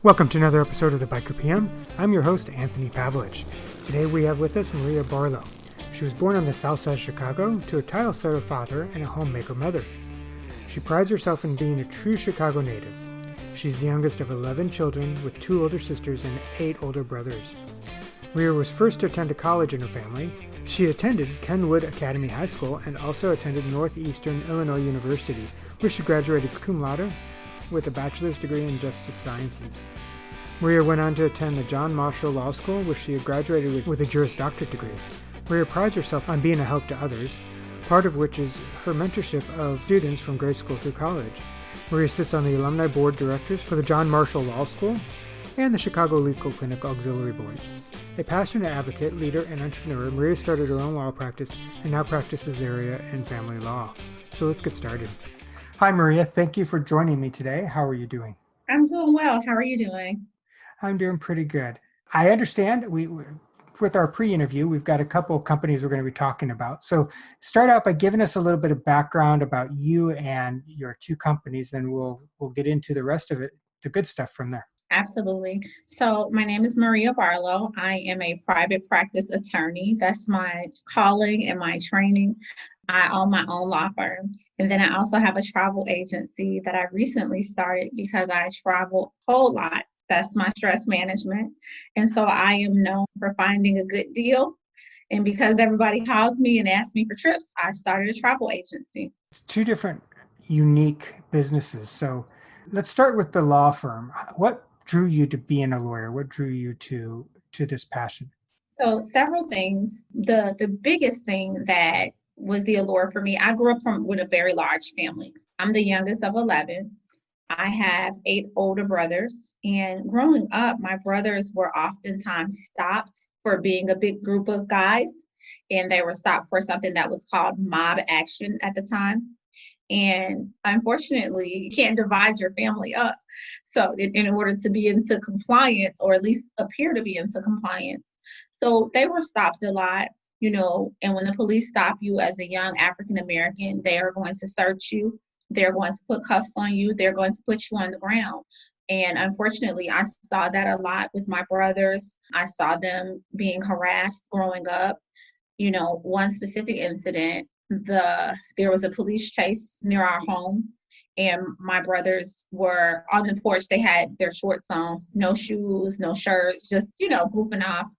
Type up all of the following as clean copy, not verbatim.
Welcome to another episode of the Biker PM. I'm your host, Anthony Pavelich. Today we have with us Maria Barlow. She was born on the south side of Chicago to a tile-setter father and a homemaker mother. She prides herself in being a true Chicago native. She's the youngest of 11 children with 2 older sisters and 8 older brothers. Maria was first to attend a college in her family. She attended Kenwood Academy High School and also attended Northeastern Illinois University, where she graduated cum laude with a bachelor's degree in justice sciences. Maria went on to attend the John Marshall Law School, where she graduated with a Juris Doctorate degree. Maria prides herself on being a help to others, part of which is her mentorship of students from grade school through college. Maria sits on the Alumni Board Directors for the John Marshall Law School and the Chicago Legal Clinic Auxiliary Board. A passionate advocate, leader, and entrepreneur, Maria started her own law practice and now practices area in family law. So let's get started. Hi, Maria. Thank you for joining me today. How are you doing? I'm doing well. How are you doing? I'm doing pretty good. I understand with our pre-interview, we've got a couple of companies we're going to be talking about. So start out by giving us a little bit of background about you and your 2 companies, then we'll get into the rest of it, the good stuff from there. Absolutely. So my name is Maria Barlow. I am a private practice attorney. That's my calling and my training. I own my own law firm. And then I also have a travel agency that I recently started because I travel a whole lot. That's my stress management. And so I am known for finding a good deal. And because everybody calls me and asks me for trips, I started a travel agency. It's 2 different unique businesses. So let's start with the law firm. What drew you to being a lawyer? What drew you to this passion? So several things. The biggest thing that was the allure for me, I grew up with a very large family. I'm the youngest of 11. I have 8 older brothers, and growing up, my brothers were oftentimes stopped for being a big group of guys, and they were stopped for something that was called mob action at the time. And unfortunately, you can't divide your family up. So in order to be into compliance, or at least appear to be into compliance. So they were stopped a lot, and when the police stop you as a young African American, they are going to search you. They're going to put cuffs on you. They're going to put you on the ground. And unfortunately, I saw that a lot with my brothers. I saw them being harassed growing up. One specific incident, there was a police chase near our home, and my brothers were on the porch. They had their shorts on, no shoes, no shirts, just, goofing off.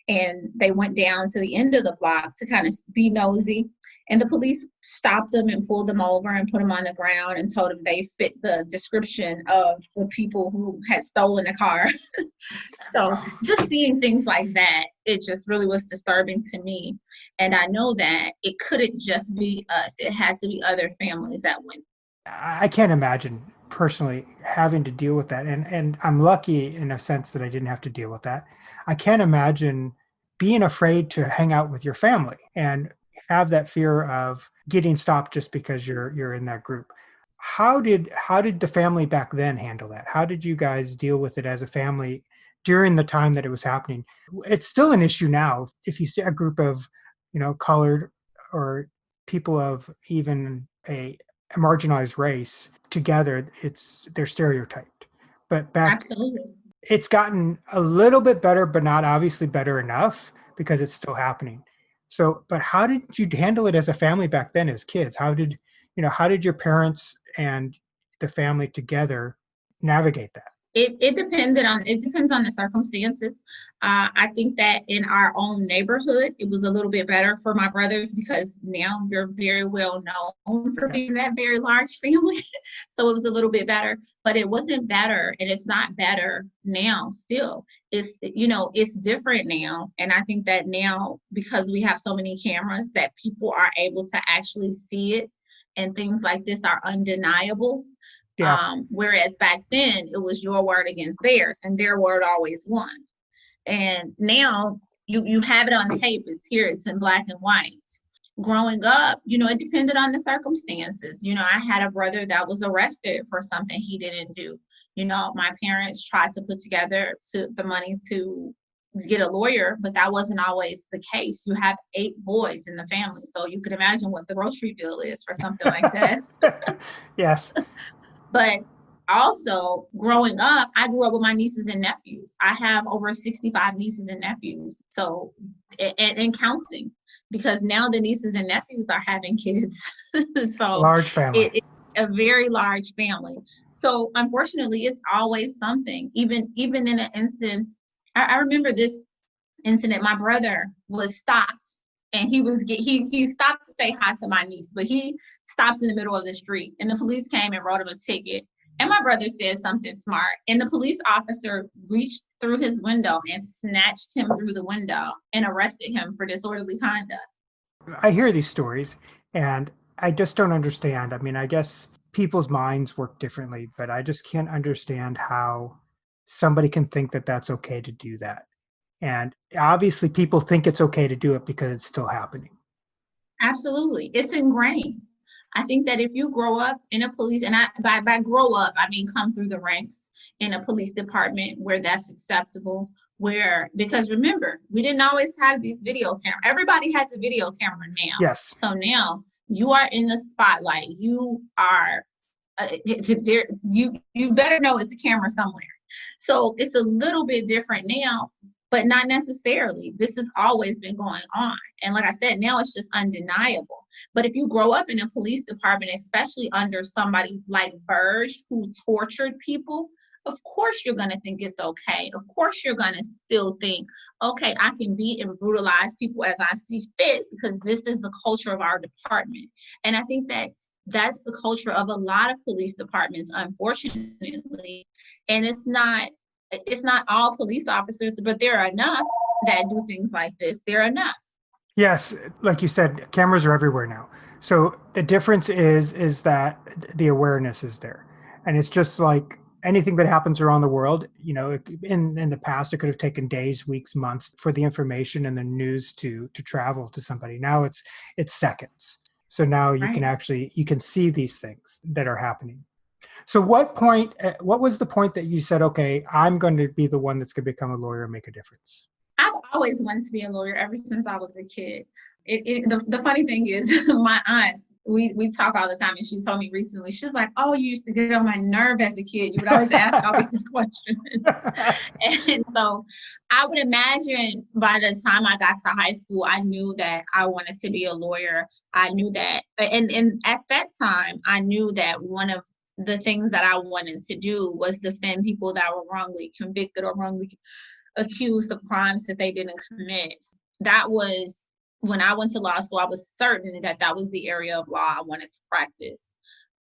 And they went down to the end of the block to kind of be nosy. And the police stopped them and pulled them over and put them on the ground and told them they fit the description of the people who had stolen the car. So just seeing things like that, it just really was disturbing to me. And I know that it couldn't just be us. It had to be other families that went. I can't imagine personally having to deal with that. And I'm lucky in a sense that I didn't have to deal with that. I can't imagine being afraid to hang out with your family and have that fear of getting stopped just because you're in that group. How did the family back then handle that? How did you guys deal with it as a family during the time that it was happening? It's still an issue now. If you see a group of, colored or people of even a marginalized race together, they're stereotyped. But back Absolutely. it's gotten a little bit better, but not obviously better enough because it's still happening. So, but how did you handle it as a family back then as kids? How did your parents and the family together navigate that? It depends on the circumstances. I think that in our own neighborhood, it was a little bit better for my brothers because now you're very well known for being that very large family. So it was a little bit better, but it wasn't better, and it's not better now still. It's different now. And I think that now, because we have so many cameras, that people are able to actually see it, and things like this are undeniable. Yeah. Whereas back then it was your word against theirs, and their word always won. And now you have it on tape. It's here. It's in black and white. Growing up, it depended on the circumstances. I had a brother that was arrested for something he didn't do. My parents tried to put together the money to get a lawyer, but that wasn't always the case. You have 8 boys in the family, so you could imagine what the grocery bill is for something like that. Yes. But also growing up, I grew up with my nieces and nephews. I have over 65 nieces and nephews. So, and counting, because now the nieces and nephews are having kids. So Large family. it's a very large family. So unfortunately, it's always something. Even in an instance, I remember this incident. My brother was stopped, and he stopped to say hi to my niece, but he stopped in the middle of the street, and the police came and wrote him a ticket. And my brother said something smart, and the police officer reached through his window and snatched him through the window and arrested him for disorderly conduct. I hear these stories and I just don't understand. I mean, I guess people's minds work differently, but I just can't understand how somebody can think that that's okay to do that. And obviously, people think it's okay to do it because it's still happening. Absolutely. It's ingrained. I think that if you grow up in a police, and by grow up, I mean come through the ranks in a police department where that's acceptable, because remember, we didn't always have these video cameras. Everybody has a video camera now. Yes. So now you are in the spotlight. You are there. You better know it's a camera somewhere. So it's a little bit different now, but not necessarily. This has always been going on. And like I said, now it's just undeniable. But if you grow up in a police department, especially under somebody like Burge, who tortured people, of course you're going to think it's okay. Of course you're going to still think, okay, I can beat and brutalize people as I see fit because this is the culture of our department. And I think that that's the culture of a lot of police departments, unfortunately. And it's not all police officers, but there are enough that do things like this. There are enough. Yes, like you said, cameras are everywhere now. So the difference is that the awareness is there. And it's just like anything that happens around the world, in the past it could have taken days, weeks, months for the information and the news to travel to somebody. Now it's seconds. So now you can Right. you can see these things that are happening. So what was the point that you said, okay, I'm going to be the one that's going to become a lawyer and make a difference? I've always wanted to be a lawyer ever since I was a kid. The funny thing is, my aunt, we talk all the time, and she told me recently, she's like, "Oh, you used to get on my nerve as a kid. You would always ask all these questions." And so I would imagine by the time I got to high school, I knew that I wanted to be a lawyer. I knew that, and at that time, I knew that one of the things that I wanted to do was defend people that were wrongly convicted or wrongly accused of crimes that they didn't commit. That was when I went to law school. I was certain that that was the area of law I wanted to practice.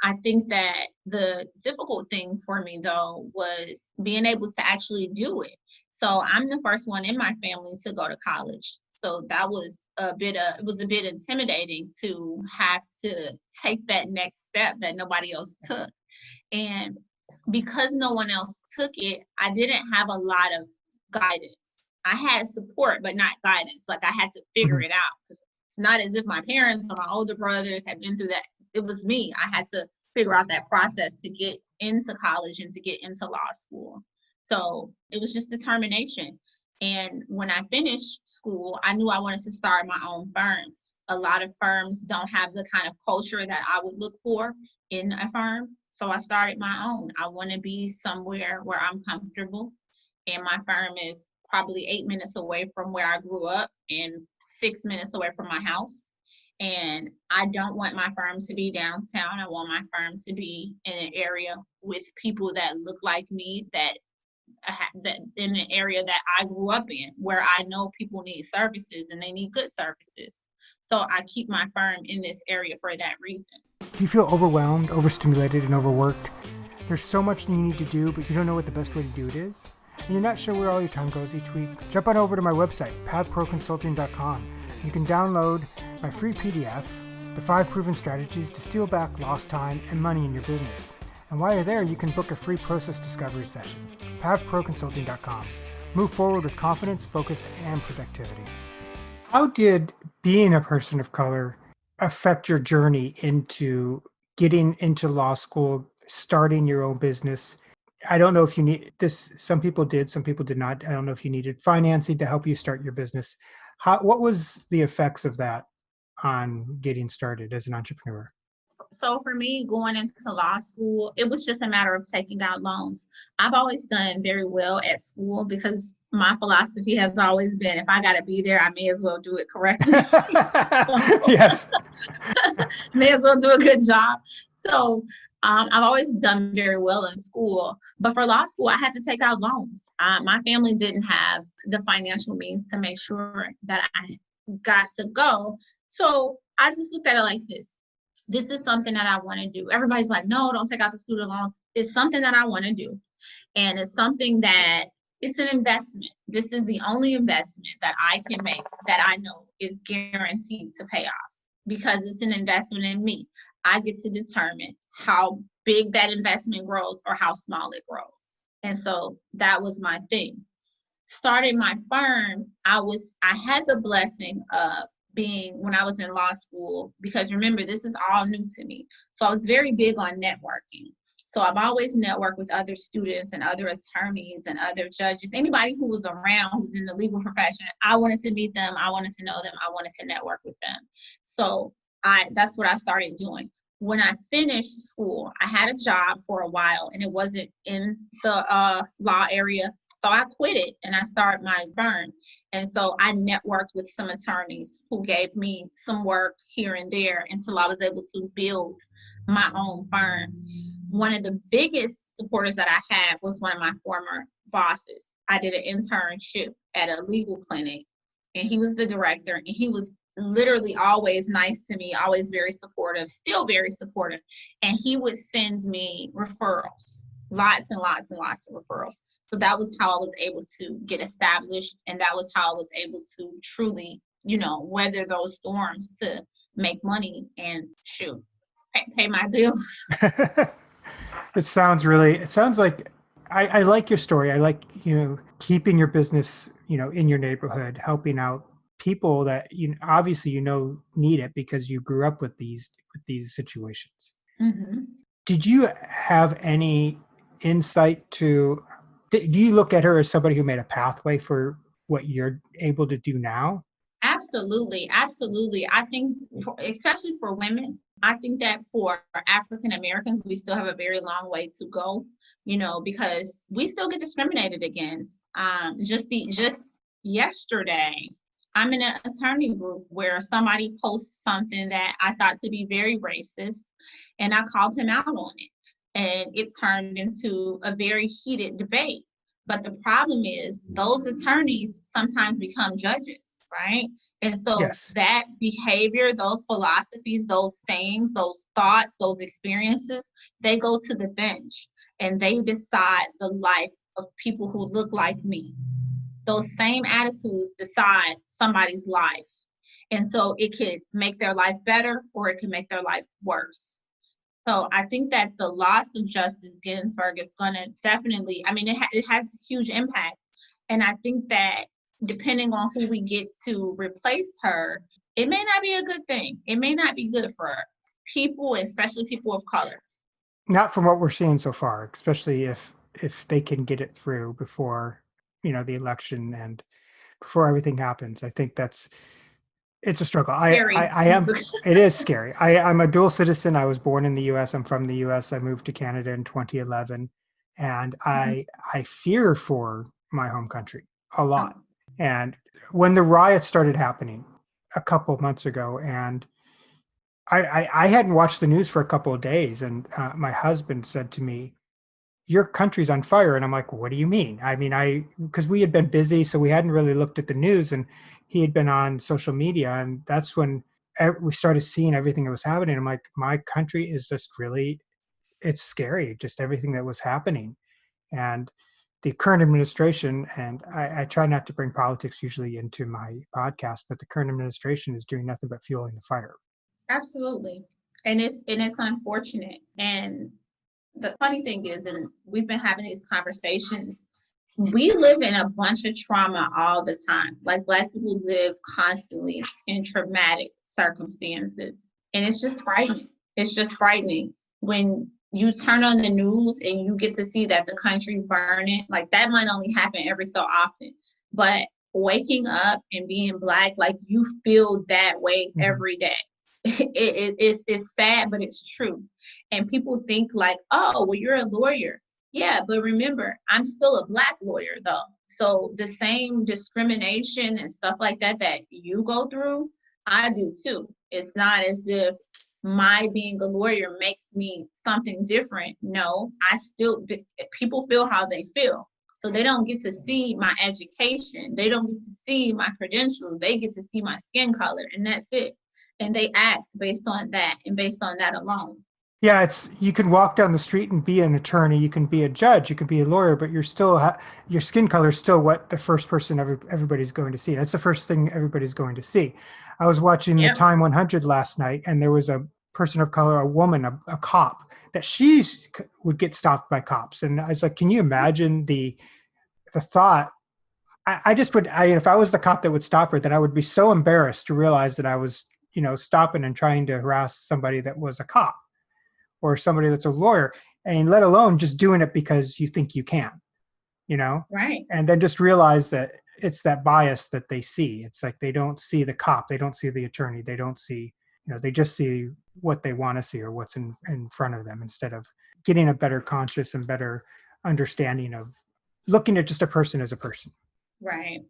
I think that the difficult thing for me, though, was being able to actually do it. So I'm the first one in my family to go to college. So that was it was a bit intimidating to have to take that next step that nobody else took. And because no one else took it, I didn't have a lot of guidance. I had support, but not guidance. Like I had to figure Mhm. it out. It's not as if my parents or my older brothers had been through that. It was me. I had to figure out that process to get into college and to get into law school. So it was just determination. And when I finished school, I knew I wanted to start my own firm. A lot of firms don't have the kind of culture that I would look for in a firm. So I started my own. I want to be somewhere where I'm comfortable. And my firm is probably 8 minutes away from where I grew up and 6 minutes away from my house. And I don't want my firm to be downtown. I want my firm to be in an area with people that look like me, that in an area that I grew up in, where I know people need services and they need good services. So I keep my firm in this area for that reason. Do you feel overwhelmed, overstimulated, and overworked? There's so much that you need to do, but you don't know what the best way to do it is? And you're not sure where all your time goes each week? Jump on over to my website, pavproconsulting.com. You can download my free PDF, The 5 Proven Strategies to Steal Back Lost Time and Money in Your Business. And while you're there, you can book a free process discovery session, pavproconsulting.com. Move forward with confidence, focus, and productivity. How did being a person of color affect your journey into getting into law school, starting your own business? I don't know if you need this. Some people did, some people did not. I don't know if you needed financing to help you start your business. What was the effects of that on getting started as an entrepreneur? So for me, going into law school, it was just a matter of taking out loans. I've always done very well at school because my philosophy has always been, if I got to be there, I may as well do it correctly. Yes. May as well do a good job. So I've always done very well in school, but for law school, I had to take out loans. My family didn't have the financial means to make sure that I got to go. So I just looked at it like this. This is something that I want to do. Everybody's like, no, don't take out the student loans. It's something that I want to do. And it's something that it's an investment. This is the only investment that I can make that I know is guaranteed to pay off because it's an investment in me. I get to determine how big that investment grows or how small it grows. And so that was my thing. Starting my firm, I had the blessing of being when I was in law school, because remember, this is all new to me. So I was very big on networking. So I've always networked with other students and other attorneys and other judges, anybody who was around, who's in the legal profession. I wanted to meet them. I wanted to know them. I wanted to network with them. So that's what I started doing. When I finished school, I had a job for a while and it wasn't in the law area. So I quit it and I started my firm. And so I networked with some attorneys who gave me some work here and there until I was able to build my own firm. One of the biggest supporters that I had was one of my former bosses. I did an internship at a legal clinic and he was the director and he was literally always nice to me, always very supportive, still very supportive. And he would send me referrals. Lots and lots and lots of referrals. So that was how I was able to get established. And that was how I was able to truly, weather those storms to make money and pay my bills. It sounds like I like your story. I like, keeping your business, in your neighborhood, helping out people that obviously need it because you grew up with these situations. Mm-hmm. Did you have any insight do you look at her as somebody who made a pathway for what you're able to do now? Absolutely. Absolutely. I think, especially for women, I think that for African Americans, we still have a very long way to go, because we still get discriminated against. Just yesterday, I'm in an attorney group where somebody posts something that I thought to be very racist, and I called him out on it. And it turned into a very heated debate. But the problem is those attorneys sometimes become judges, right? And so Yes. that behavior, those philosophies, those sayings, those thoughts, those experiences, they go to the bench and they decide the life of people who look like me. Those same attitudes decide somebody's life. And so it could make their life better or it can make their life worse. So I think that the loss of Justice Ginsburg is going to definitely, it has a huge impact. And I think that depending on who we get to replace her, it may not be a good thing. It may not be good for people, especially people of color. Not from what we're seeing so far, especially if they can get it through before, the election and before everything happens. I think it's a struggle. It is scary. I'm a dual citizen. I was born in the US. I'm from the US. I moved to Canada in 2011. And I fear for my home country a lot. And when the riots started happening a couple of months ago, and I hadn't watched the news for a couple of days, and my husband said to me, your country's on fire. And I'm like, what do you mean? Because we had been busy, so we hadn't really looked at the news, and he had been on social media. And that's when we started seeing everything that was happening. I'm like, my country is just really, it's scary, just everything that was happening. And the current administration, and I try not to bring politics usually into my podcast, but the current administration is doing nothing but fueling the fire. Absolutely. And it's unfortunate. And the funny thing is, and we've been having these conversations, we live in a bunch of trauma all the time. Like Black people live constantly in traumatic circumstances. And it's just frightening. It's just frightening when you turn on the news and you get to see that the country's burning. Like that might only happen every so often. But waking up and being Black, like you feel that way every day. it's sad, but it's true. And people think like, oh, well, you're a lawyer. Yeah, but remember, I'm still a Black lawyer though. So the same discrimination and stuff like that that you go through, I do too. It's not as if my being a lawyer makes me something different. No, people feel how they feel. So they don't get to see my education. They don't get to see my credentials. They get to see my skin color, and that's it. And they act based on that and based on that alone. Yeah, you can walk down the street and be an attorney, you can be a judge, you can be a lawyer, but you're still your skin color is still what the first person everybody's going to see. That's the first thing everybody's going to see. I was watching the Yep. Time 100 last night, and there was a person of color, a woman, a cop, that she would get stopped by cops, and I was like, can you imagine the thought? I just would, if I was the cop that would stop her, then I would be so embarrassed to realize that I was, stopping and trying to harass somebody that was a cop or somebody that's a lawyer, and let alone just doing it because you think you can, Right. and then just realize that it's that bias that they see. It's like they don't see the cop, they don't see the attorney, they don't see, they just see what they want to see or what's in front of them, instead of getting a better conscious and better understanding of looking at just a person as a person. Right.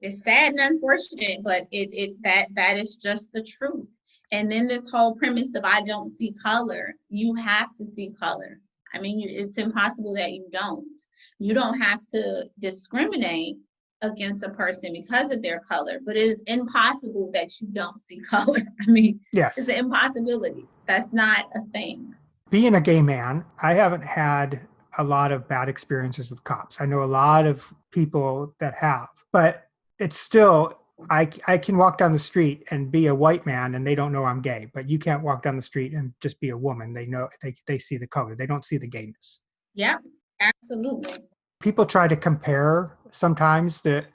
It's sad and unfortunate, but that is just the truth. And then this whole premise of I don't see color, you have to see color. I mean, it's impossible that you don't. You don't have to discriminate against a person because of their color, but it is impossible that you don't see color. I mean, Yes. It's an impossibility. That's not a thing. Being a gay man, I haven't had a lot of bad experiences with cops. I know a lot of people that have, but it's still, I can walk down the street and be a white man and they don't know I'm gay, but you can't walk down the street and just be a woman. They know, they see the color. They don't see the gayness. Yeah, absolutely. People try to compare sometimes the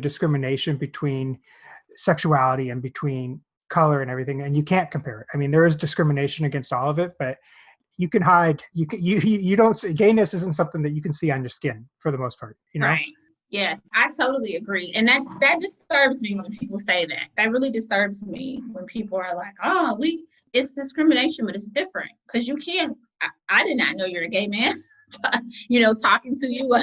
discrimination between sexuality and between color and everything, and you can't compare it. I mean, there is discrimination against all of it, but you can hide. You don't see, gayness isn't something that you can see on your skin for the most part. Right. Yes, I totally agree. And that disturbs me when people say that. That really disturbs me when people are like, oh, it's discrimination, but it's different. Because you can't, I did not know you're a gay man, talking to you.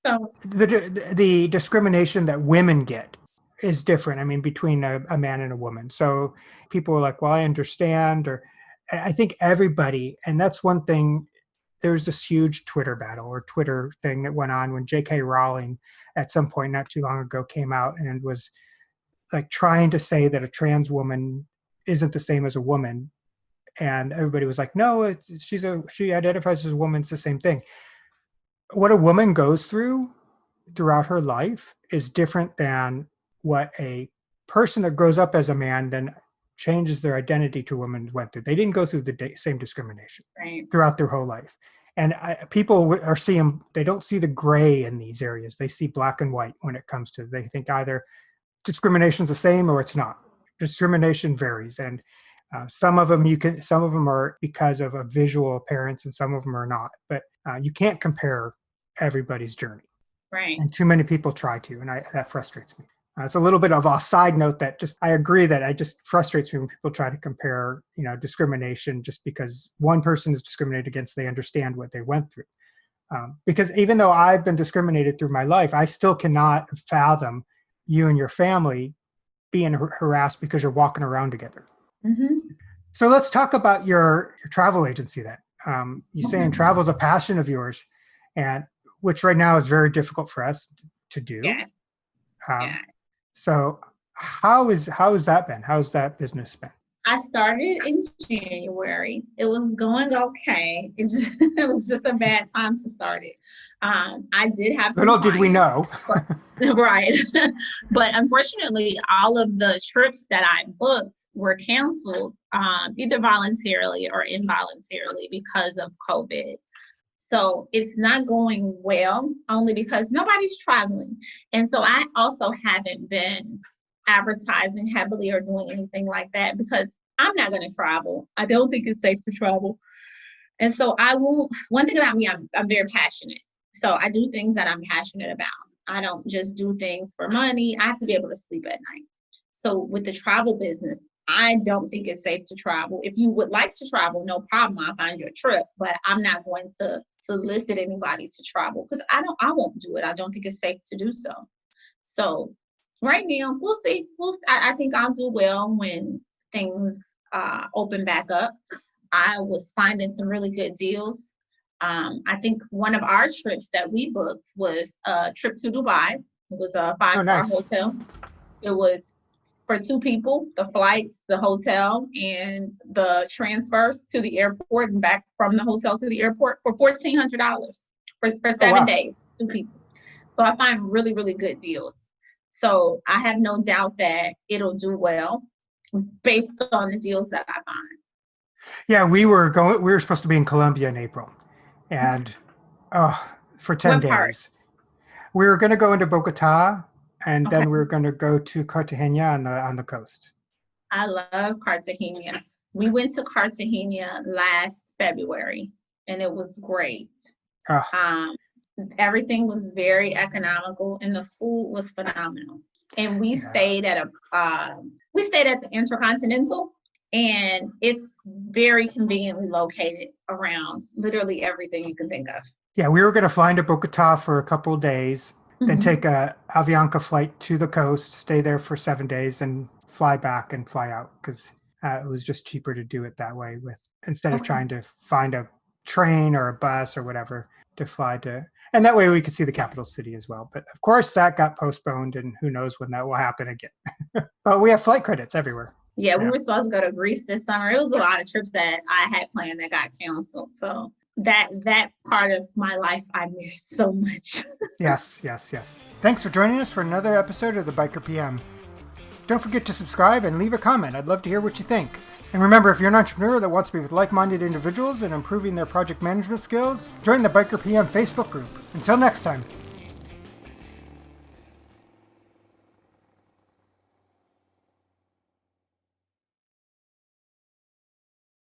So the discrimination that women get is different. I mean, between a man and a woman. So people are like, well, I understand, or I think everybody, and that's one thing. There's this huge Twitter battle or Twitter thing that went on when J.K. Rowling at some point not too long ago came out and was like trying to say that a trans woman isn't the same as a woman. And everybody was like, no, she identifies as a woman. It's the same thing. What a woman goes throughout her life is different than what a person that grows up as a man then changes their identity to a woman went through. They didn't go through the same discrimination throughout their whole life. And people are seeing, they don't see the gray in these areas. They see black and white when it comes to, they think either discrimination's the same or it's not. Discrimination varies. And some of them are because of a visual appearance and some of them are not. But you can't compare everybody's journey. Right. And too many people try to, and that frustrates me. It's a little bit of a side note that I agree that it just frustrates me when people try to compare, discrimination just because one person is discriminated against, they understand what they went through. Because even though I've been discriminated through my life, I still cannot fathom you and your family being harassed because you're walking around together. Mm-hmm. So let's talk about your travel agency then. You saying travel is a passion of yours, and which right now is very difficult for us to do. Yes. Yeah. So how has that been? How's that business been? I started in January. It was going okay. It was just a bad time to start it. I did have some Little did we know. Right. But unfortunately, all of the trips that I booked were canceled, either voluntarily or involuntarily because of COVID. So it's not going well, only because nobody's traveling. And so I also haven't been advertising heavily or doing anything like that because I'm not going to travel. I don't think it's safe to travel. And so I won't. One thing about me, I'm very passionate. So I do things that I'm passionate about. I don't just do things for money. I have to be able to sleep at night. So with the travel business, I don't think it's safe to travel. If you would like to travel, no problem. I'll find you a trip, but I'm not going to solicit anybody to travel because I won't do it. I don't think it's safe to do so. So right now, we'll see. I think I'll do well when things open back up. I was finding some really good deals. I think one of our trips that we booked was a trip to Dubai. It was a 5-star hotel. It was for 2 people, the flights, the hotel, and the transfers to the airport and back from the hotel to the airport for $1,400 for 7 days, 2 people. So I find really, really good deals. So I have no doubt that it'll do well based on the deals that I find. Yeah, we were supposed to be in Colombia in April, and for 10 What part? days. We were going to go into Bogota, and Okay. then we were going to go to Cartagena on the coast. I love Cartagena. We went to Cartagena last February, and it was great. Everything was very economical, and the food was phenomenal. And we stayed at the Intercontinental, and it's very conveniently located around literally everything you can think of. Yeah, we were going to fly into Bogota for a couple of days, then take a Avianca flight to the coast, stay there for 7 days, and fly back and fly out because it was just cheaper to do it that way instead of trying to find a train or a bus or whatever to fly to. And that way we could see the capital city as well. But of course that got postponed, and who knows when that will happen again. But we have flight credits everywhere. Yeah, we were supposed to go to Greece this summer. It was a lot of trips that I had planned that got canceled. So that part of my life I miss so much. Yes. Thanks for joining us for another episode of the Biker PM. Don't forget to subscribe and leave a comment. I'd love to hear what you think. And remember, if you're an entrepreneur that wants to be with like-minded individuals and improving their project management skills, join the Biker PM Facebook group. Until next time.